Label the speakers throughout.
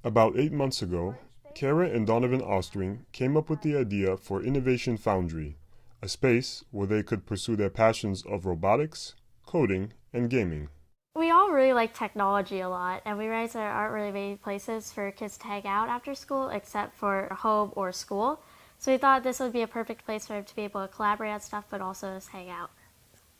Speaker 1: About 8 months ago, Cara and Donovan Ostring came up with the idea for Innovation Foundry, a space where they could pursue their passions of robotics, coding, and gaming.
Speaker 2: We all really like technology a lot, and we realize there aren't really many places for kids to hang out after school except for home or school. So we thought this would be a perfect place for them to be able to collaborate on stuff, but also just hang out.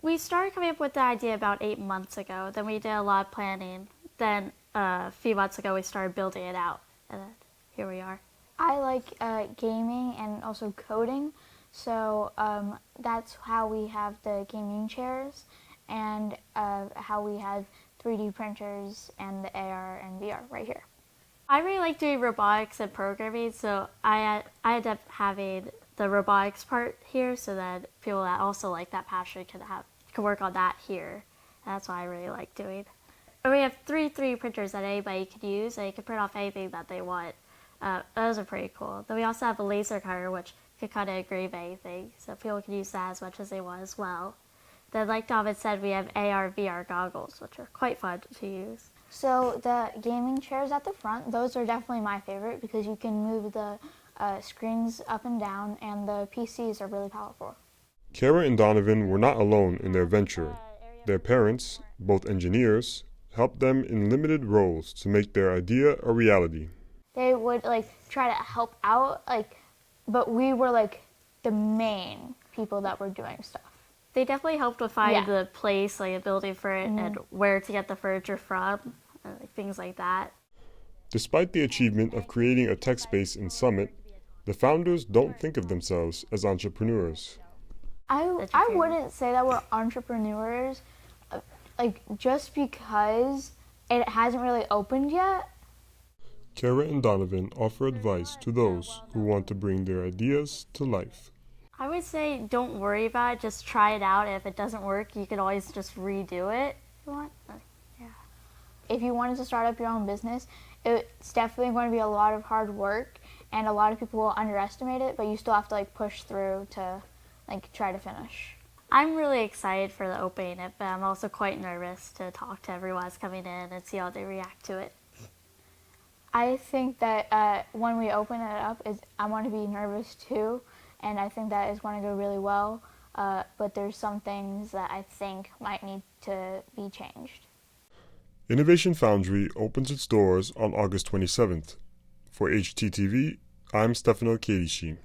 Speaker 2: We started coming up with the idea about 8 months ago. Then we did a lot of planning. Then a few months ago, we started building it out, and then here we are.
Speaker 3: I like gaming and also coding, so that's how we have the gaming chairs and how we have 3D printers and the AR and VR right here.
Speaker 2: I really like doing robotics and programming, so I ended up having the robotics part here, so that people that also like that passion can work on that here. And that's what I really like doing. And we have three 3D printers that anybody can use, and they can print off anything that they want. Those are pretty cool. Then we also have a laser cutter, which can cut and engrave anything, so people can use that as much as they want as well. Then, like David said, we have AR, VR goggles, which are quite fun to use.
Speaker 3: So the gaming chairs at the front, those are definitely my favorite because you can move the screens up and down, and the PCs are really powerful.
Speaker 1: Cara and Donovan were not alone in their venture. Their parents, both engineers, helped them in limited roles to make their idea a reality.
Speaker 3: They would try to help out, but we were the main people that were doing stuff.
Speaker 2: They definitely helped with finding the place, like a building for it, and where to get the furniture from, things like that.
Speaker 1: Despite the achievement of creating a tech space in Summit, the founders don't think of themselves as entrepreneurs.
Speaker 3: I wouldn't say that we're entrepreneurs, just because it hasn't really opened yet.
Speaker 1: Cara and Donovan offer advice to those who want to bring their ideas to life.
Speaker 2: I would say don't worry about it, just try it out. If it doesn't work, you can always just redo it if you want.
Speaker 3: If you wanted to start up your own business, it's definitely going to be a lot of hard work, and a lot of people will underestimate it, but you still have to push through to try to finish.
Speaker 2: I'm really excited for the opening, but I'm also quite nervous to talk to everyone that's coming in and see how they react to it.
Speaker 3: I think that when we open it up, I want to be nervous too, and I think that is going to go really well, but there's some things that I think might need to be changed.
Speaker 1: Innovation Foundry opens its doors on August 27th. For HTTV, I'm Stefano Kadishi.